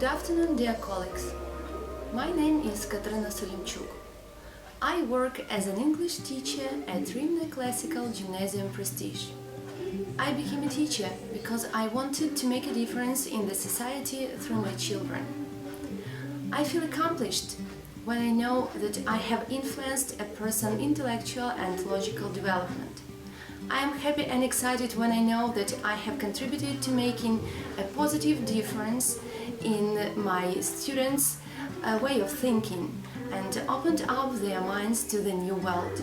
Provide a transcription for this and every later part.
afternoon, dear colleagues. My name is Solімчук. I work as an English teacher at Rimne Classical Gymnasium Prestige. I became a teacher because I wanted to make a difference in the society through my children. I feel accomplished when I know that I have influenced a person's intellectual and logical development. I am happy and excited when I know that I have contributed to making a positive difference in my students' way of thinking and opened up their minds to the new world.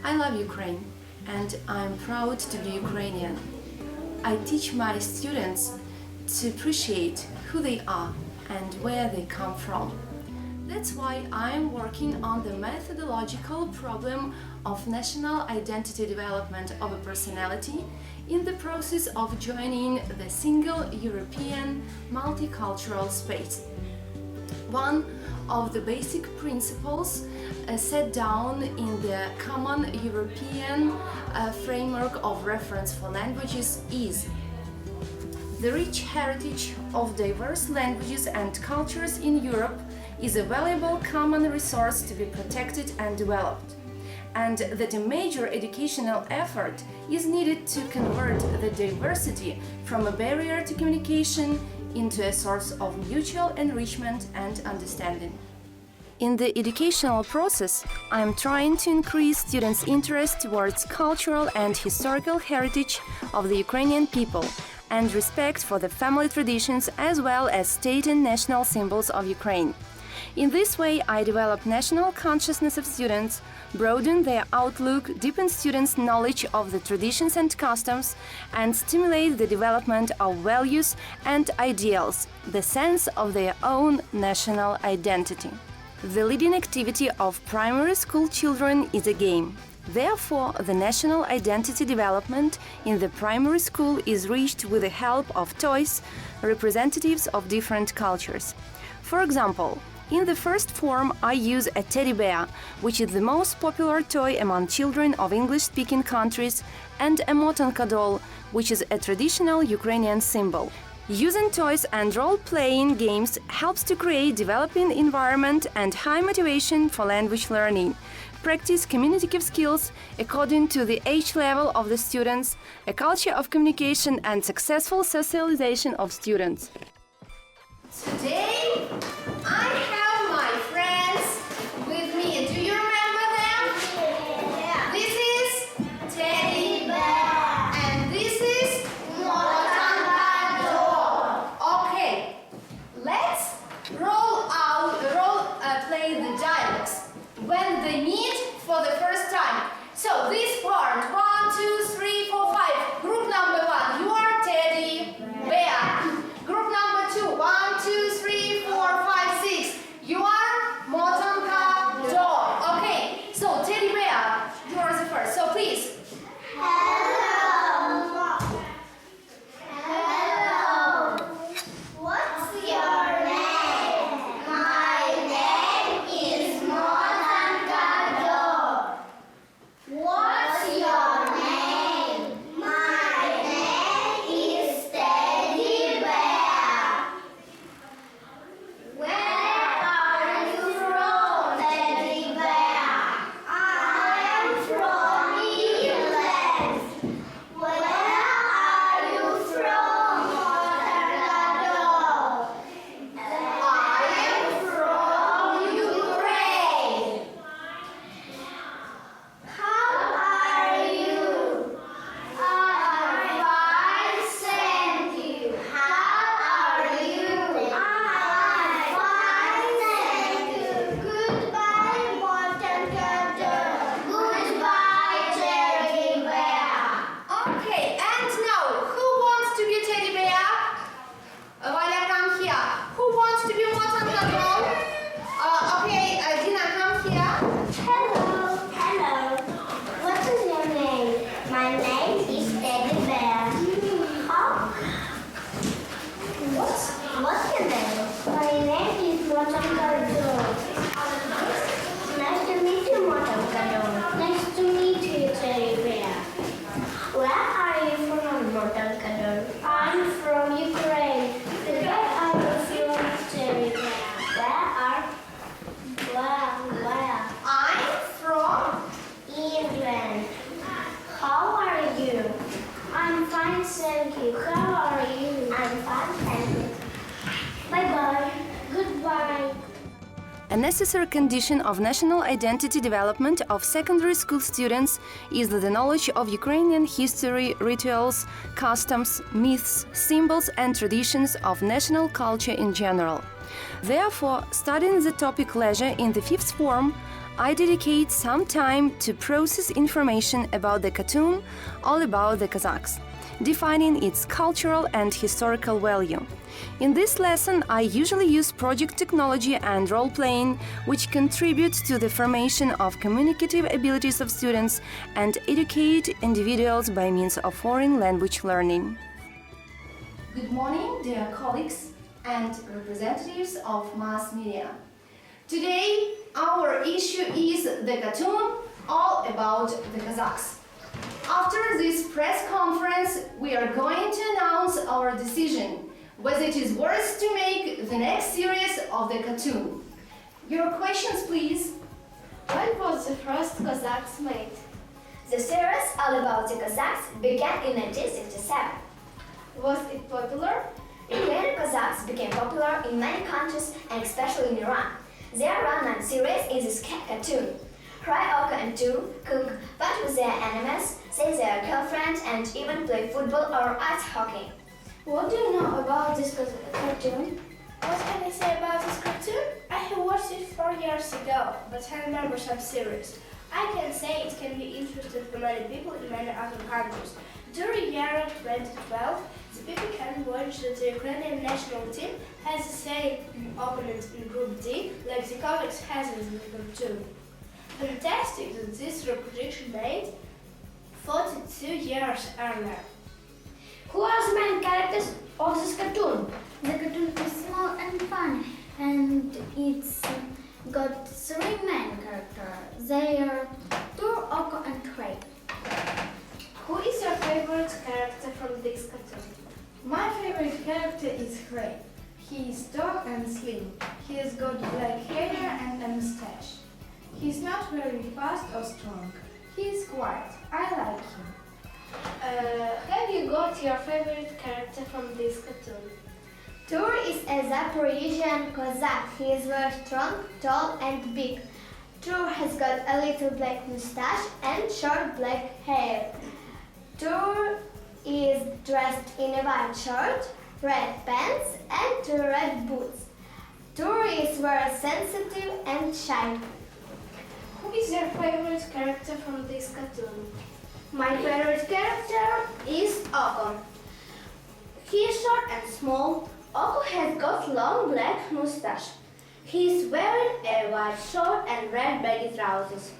I love Ukraine and I'm proud to be Ukrainian. I teach my students to appreciate who they are and where they come from. That's why I'm working on the methodological problem of national identity development of a personality in the process of joining the single European multicultural space. One of the basic principles set down in the common European framework of reference for languages is the rich heritage of diverse languages and cultures in Europe is a valuable common resource to be protected and developed, and that a major educational effort is needed to convert the diversity from a barrier to communication into a source of mutual enrichment and understanding. In the educational process, I am trying to increase students' interest towards cultural and historical heritage of the Ukrainian people and respect for the family traditions as well as state and national symbols of Ukraine. In this way, I develop national consciousness of students, broaden their outlook, deepen students' knowledge of the traditions and customs, and stimulate the development of values and ideals, the sense of their own national identity. The leading activity of primary school children is a game. Therefore, the national identity development in the primary school is reached with the help of toys, representatives of different cultures. For example, in the first form, I use a teddy bear, which is the most popular toy among children of English-speaking countries, and a motonka doll, which is a traditional Ukrainian symbol. Using toys and role-playing games helps to create developing environment and high motivation for language learning. Practice communicative skills according to the age level of the students, a culture of communication and successful socialization of students. Today, I have my friends with me. Do you remember them? Yeah. This is Teddy Bear. And this is Motanka Doll. Okay, let's play the dialogues when they meet for the first time. So this part, 1, 2, 3, 4, 5. Group number 1, you are Teddy Bear. Group number 2, 1, 2, 3, 4, 5, 6. You are Motonka Doll. Okay, so Teddy Bear, you are the first. So please. Hello. Hello. What's your name? My name is Motanka Doll. What's your name? My name is Teddy Bear. A necessary condition of national identity development of secondary school students is the knowledge of Ukrainian history, rituals, customs, myths, symbols and traditions of national culture in general. Therefore, studying the topic leisure in the fifth form, I dedicate some time to process information about the cartoon, all about the Kazakhs, defining its cultural and historical value. In this lesson, I usually use project technology and role-playing, which contribute to the formation of communicative abilities of students and educate individuals by means of foreign language learning. Good morning, dear colleagues and representatives of mass media. Today, our issue is the cartoon all about the Kazakhs. After this press conference, we are going to announce our decision whether it is worth to make the next series of the cartoon. Your questions, please. When was the first Kazakhs made? The series all about the Kazakhs began in 1967. Was it popular? Ukrainian Kazakhs became popular in many countries and especially in Iran. There are 9 series in this cartoon. Cry, Oka and two, cook, fight with their enemies, say their girlfriends and even play football or ice hockey. What do you know about this cartoon? What can I say about this cartoon? I have watched it 4 years ago, but I remember some series. I can say it can be interesting for many people in many other countries. During year 2012, the people can watch that the Ukrainian national team has the same opponent in Group D like the Kazakhs has in the cartoon. Fantastic that this reproduction made 42 years earlier. Who are the main characters of this cartoon? The cartoon is small and funny, and it's got 3 main characters. They are Tur, Oko, and Craig. Who is your favorite character from this cartoon? My favorite character is Craig. He is tall and slim. He has got black hair and a mustache. He's not very fast or strong. He is quiet. I like him. Have you got your favorite character from this cartoon? Tur is a Zaporizhian Cossack. He is very strong, tall, and big. Tur has got a little black mustache and short black hair. Tur is dressed in a white shirt, red pants, and red boots. Tur is very sensitive and shy. Who is your favorite character from this cartoon? My favorite character is Oko. He is short and small. Oko has got long black mustache. He is wearing a white shirt and red baggy trousers.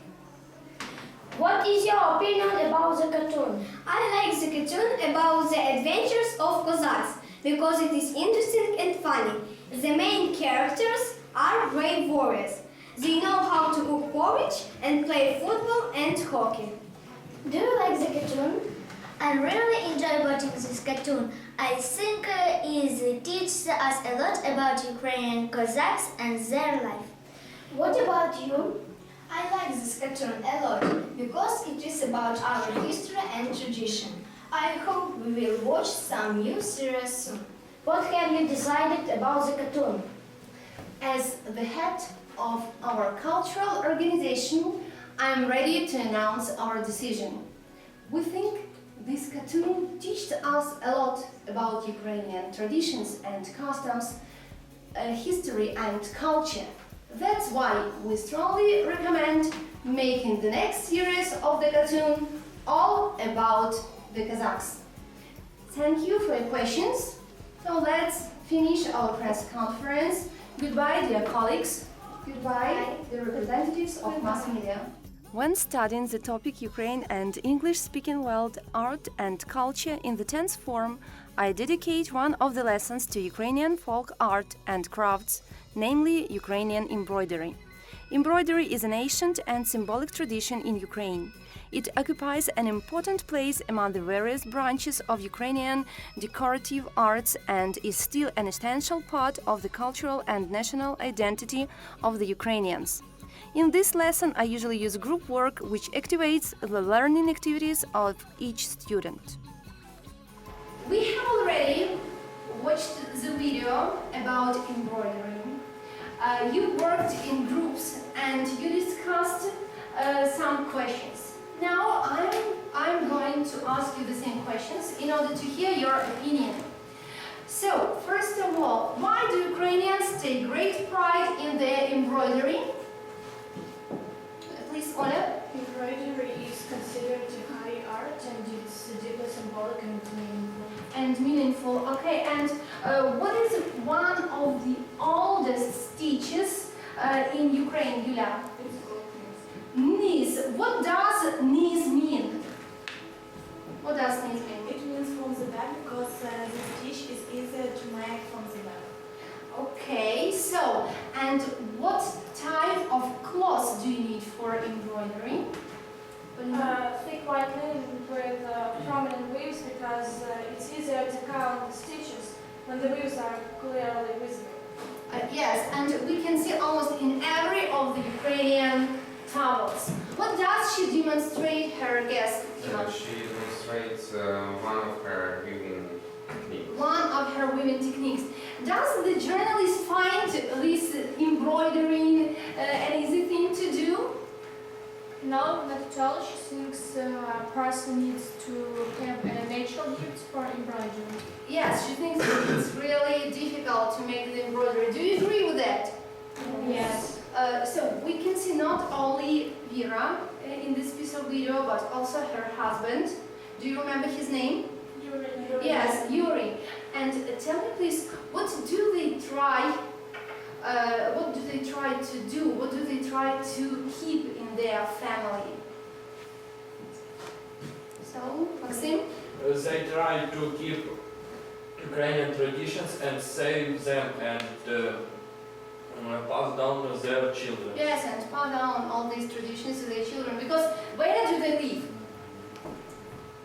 What is your opinion about the cartoon? I like the cartoon about the adventures of Cossacks because it is interesting and funny. The main characters are brave warriors. They know how to cook porridge and play football and hockey. Do you like the cartoon? I really enjoy watching this cartoon. I think it teaches us a lot about Ukrainian Cossacks and their life. What about you? I like this cartoon a lot because it is about our history and tradition. I hope we will watch some new series soon. What have you decided about the cartoon? As the head of our cultural organization, I am ready to announce our decision. We think this cartoon teaches us a lot about Ukrainian traditions and customs, history and culture. That's why we strongly recommend making the next series of the cartoon all about the Kazakhs. Thank you for your questions. So let's finish our press conference. Goodbye, dear colleagues. Goodbye, the representatives of mass media. When studying the topic Ukraine and English-speaking world, art and culture in the 10th form, I dedicate one of the lessons to Ukrainian folk art and crafts, namely Ukrainian embroidery. Embroidery is an ancient and symbolic tradition in Ukraine. It occupies an important place among the various branches of Ukrainian decorative arts and is still an essential part of the cultural and national identity of the Ukrainians. In this lesson, I usually use group work, which activates the learning activities of each student. We have already watched the video about embroidery. You worked in groups and you discussed some questions. Now I'm going to ask you the same questions in order to hear your opinion. So, first of all, why do Ukrainians take great pride in their embroidery? Please, Oля. Embroidery is considered high art and it's deeply symbolic and meaningful. And meaningful, okay. And what is one of the oldest stitches in Ukraine, Yulia? Niz. What does niz mean? What does niz mean? It means from the back because the stitch is easier to make from the back. Okay, so, and what type of cloth do you need for embroidery? Thick white linen with prominent weaves because it's easier to count the stitches when the weaves are clearly visible. Yes, and we can see almost in every of the Ukrainian towels. What does she demonstrate her guest? She demonstrates one of her weaving techniques. One of her weaving techniques. Does the journalist find this embroidering an easy thing to do? No, not at all. She thinks a person needs to have a natural gift for embroidery. Yes, she thinks it's really difficult to make the embroidery. Do you agree with that? Yes. So we can see not only Vera in this piece of video, but also her husband. Do you remember his name? Yuri. Yes, Yuri. And tell me please, what do they try? What do they try to do? What do they try to keep in their family? So, Maxim? They try to keep Ukrainian traditions and save them and pass down to their children. Yes, and pass down all these traditions to their children. Because where do they live?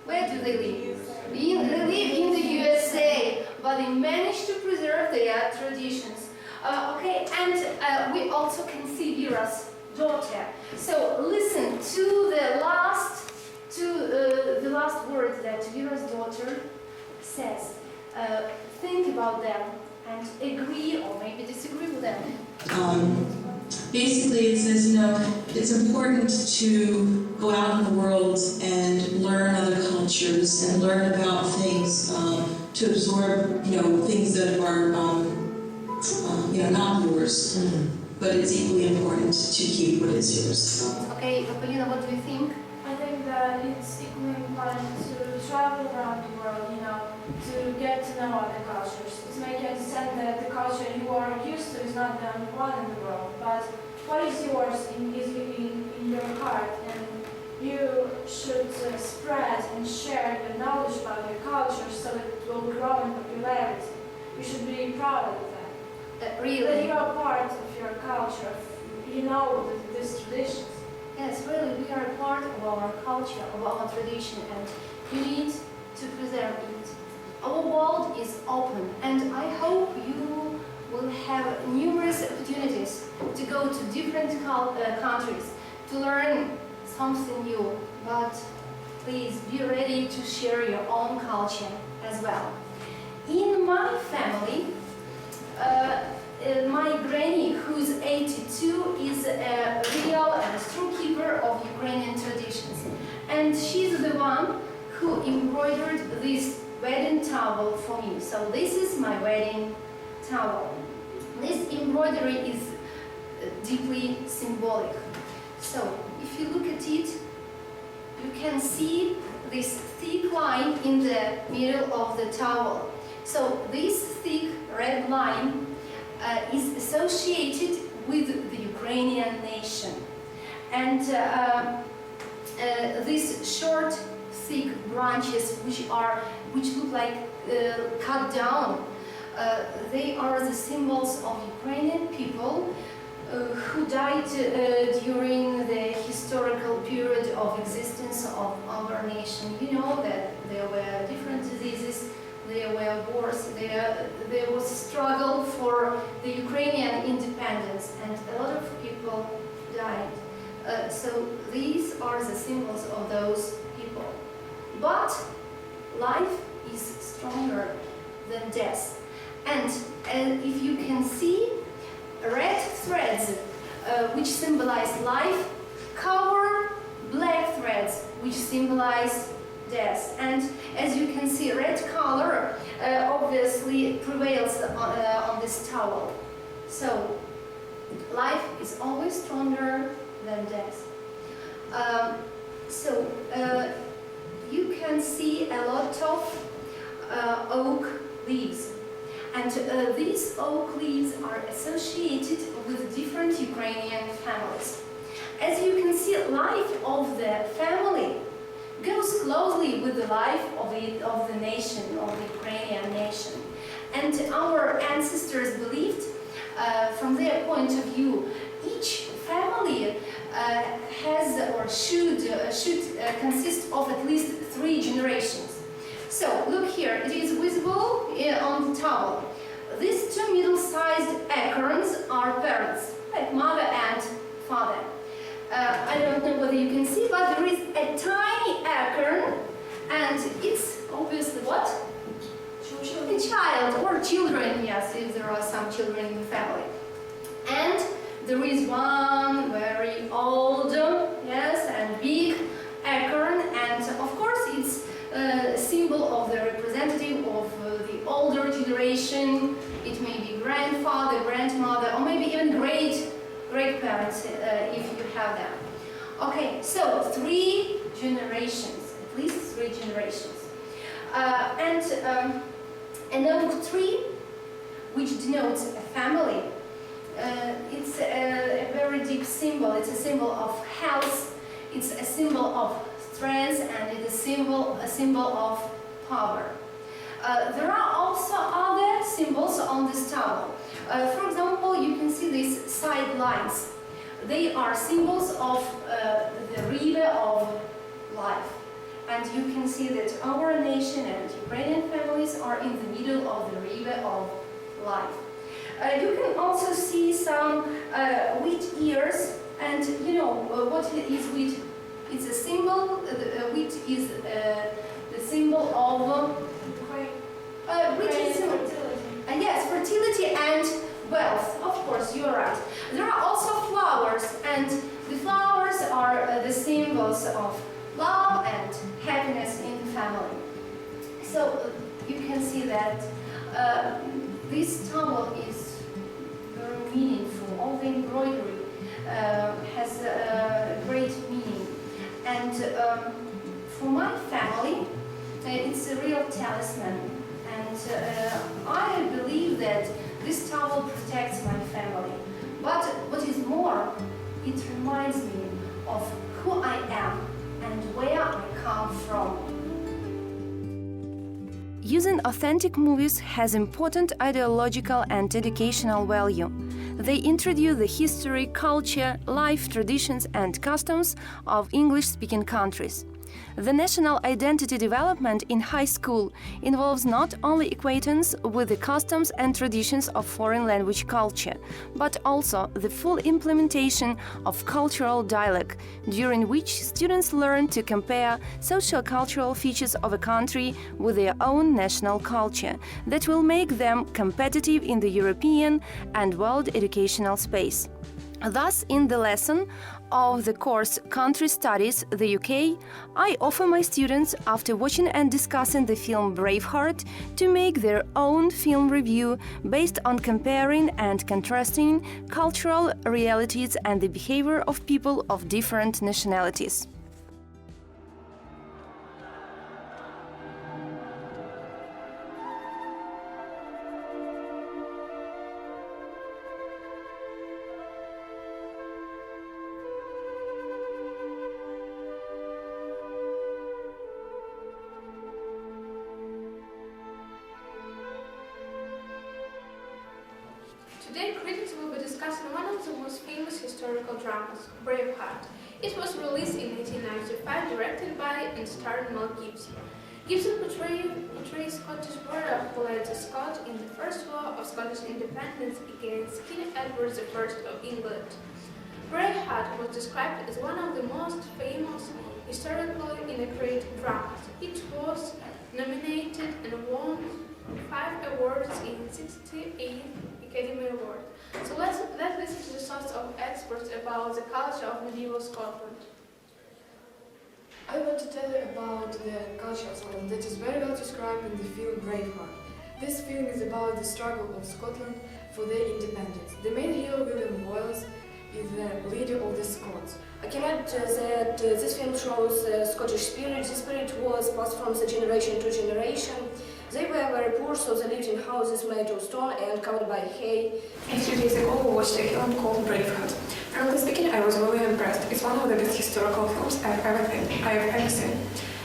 Where do they live? They live in the USA, but they manage to preserve their traditions. Okay, and we also can see Vera's daughter. So listen to the last words that Vera's daughter says. Think about them and agree or maybe disagree with them. Basically, it says, it's important to go out in the world and learn other cultures and learn about things, to absorb, things that are, not yours. But it's equally important to keep what is yours. Okay, Polina, what do you think? I think that it's equally important to travel around the world, to get to know other cultures. To make you understand that the culture you are used to is not the only one in the world, but what is yours is in your heart, and you should spread and share the knowledge about your culture so that it will grow in popularity. You should be proud of that. That Really? you are part of your culture, you know these traditions. Yes, really, we are a part of our culture, of our tradition, and you need to preserve it. Our world is open, and I hope you will have numerous opportunities to go to different countries, to learn something new, but please be ready to share your own culture as well. In my family, my granny, who's 82, is a real and a true keeper of Ukrainian traditions. And she's the one who embroidered this wedding towel for me. So this is my wedding towel. This embroidery is deeply symbolic. So if you look at it, you can see this thick line in the middle of the towel. So this thick red line is associated with the Ukrainian nation. And these short, thick branches, which look like cut down, they are the symbols of Ukrainian people who died during the historical period of existence of our nation. You know that there were different diseases, there were wars, there was struggle for the Ukrainian independence, and a lot of people died. So these are the symbols of those people. But life is stronger than death. And if you can see, red which symbolize life, cover black threads, which symbolize death. And as you can see, red color obviously prevails on this towel. So life is always stronger than death. You can see a lot of oak leaves. And these oak leaves are associated with different Ukrainian families. As you can see, life of the family goes closely with the life of the nation, of the Ukrainian nation. And our ancestors believed, from their point of view, each family has or should consist of at least 3 generations. So look here, it is visible on the towel. These 2 middle-sized acorns are parents, like mother and father. I don't know whether you can see, but there is a tiny acorn, and it's obviously what? A child or children, yes, if there are some children in the family. And there is one very old, yes, and big acorn, and of course it's a symbol of the representative of the older generation. It may be grandfather, grandmother, or maybe even great-parents if you have them. Okay, so 3 generations, at least 3 generations. An oak tree, which denotes a family, it's a very deep symbol. It's a symbol of health, it's a symbol of strength, and it's a symbol of power. There are also other symbols on this towel. For example, you can see these side lines. They are symbols of the river of life. And you can see that our nation and Ukrainian families are in the middle of the river of life. You can also see some wheat ears, and you know what is wheat? It's a symbol. Wheat is the symbol of yes, fertility and wealth. Of course, you're right. There are also flowers, and the flowers are the symbols of love and happiness in the family. So you can see that this towel is very meaningful. All the embroidery has a great meaning. And for my family, it's a real talisman. And I believe that this towel protects my family. But what is more, it reminds me of who I am and where I come from. Using authentic movies has important ideological and educational value. They introduce the history, culture, life, traditions and customs of English-speaking countries. The national identity development in high school involves not only acquaintance with the customs and traditions of foreign language culture, but also the full implementation of cultural dialogue, during which students learn to compare social-cultural features of a country with their own national culture that will make them competitive in the European and world educational space. Thus, in the lesson of the course Country Studies, the UK, I offer my students, after watching and discussing the film Braveheart, to make their own film review based on comparing and contrasting cultural realities and the behavior of people of different nationalities. Today, critics will be discussing one of the most famous historical dramas, Braveheart. It was released in 1895, directed by and starring Mel Gibson. Gibson portrays Scottish warrior who led the Scots in the First War of Scottish independence against King Edward I of England. Braveheart was described as one of the most famous historically inaccurate dramas. It was nominated and won 5 awards in 68th Academy Award. So let's listen to the thoughts of experts expert about the culture of medieval Scotland. I want to tell you about the culture of Scotland that is very well described in the film Braveheart. This film is about the struggle of Scotland for their independence. The main hero, William Wallace, is the leader of the Scots. I can add that this film shows Scottish spirit. The spirit was passed from the generation to generation. They were very poor, so they lived in houses made of stone and covered by hay. A few days ago, we watched a film called Braveheart. Frankly speaking, I was really impressed. It's one of the best historical films I've ever seen.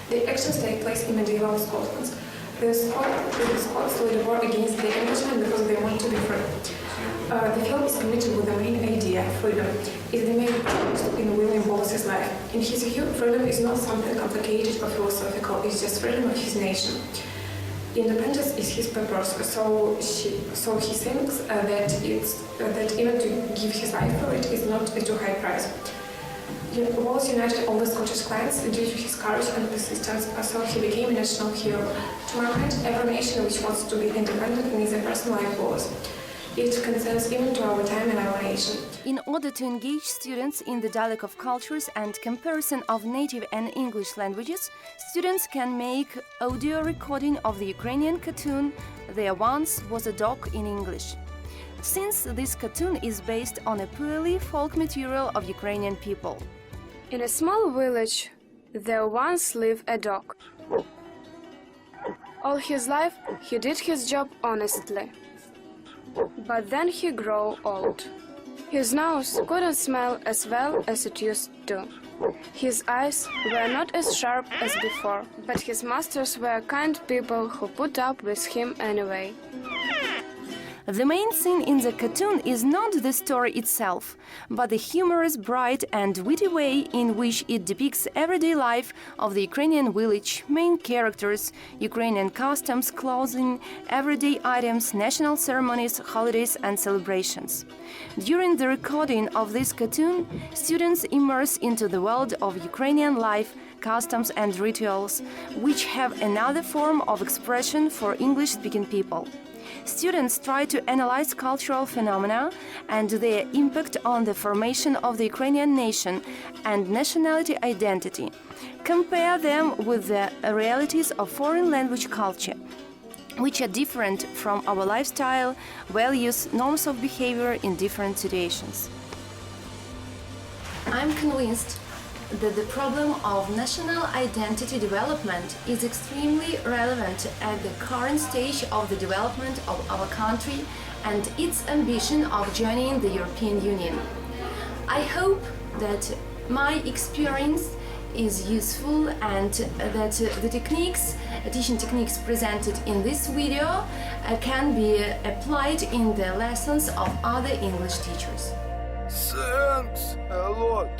The actions take place in medieval Scotland. The Scots lead a war against the Englishmen because they want to be free. The film is committed with the main idea, freedom, is the main interest in William Wallace's life. In his view, freedom is not something complicated or philosophical, it's just freedom of his nation. Independence is his purpose, so he thinks that even to give his life for it is not a too high price. Wallace united all the Scottish clans due to his courage and persistence, so he became a national hero. To my mind, every nation which wants to be independent needs a person like Wallace. It concerns even to our time and our nation. In order to engage students in the dialogue of cultures and comparison of native and English languages, students can make audio recording of the Ukrainian cartoon "There Once Was a Dog" in English. Since this cartoon is based on a purely folk material of Ukrainian people. In a small village, there once lived a dog. All his life, he did his job honestly. But then he grew old. His nose couldn't smell as well as it used to. His eyes were not as sharp as before, but his masters were kind people who put up with him anyway. The main scene in the cartoon is not the story itself, but the humorous, bright and witty way in which it depicts everyday life of the Ukrainian village, main characters, Ukrainian customs, clothing, everyday items, national ceremonies, holidays and celebrations. During the recording of this cartoon, students immerse into the world of Ukrainian life, customs and rituals, which have another form of expression for English-speaking people. Students try to analyze cultural phenomena and their impact on the formation of the Ukrainian nation and nationality identity, compare them with the realities of foreign language culture, which are different from our lifestyle, values, norms of behavior in different situations. I'm convinced that the problem of national identity development is extremely relevant at the current stage of the development of our country and its ambition of joining the European Union. I hope that my experience is useful and that the teaching techniques presented in this video can be applied in the lessons of other English teachers. Thanks a lot.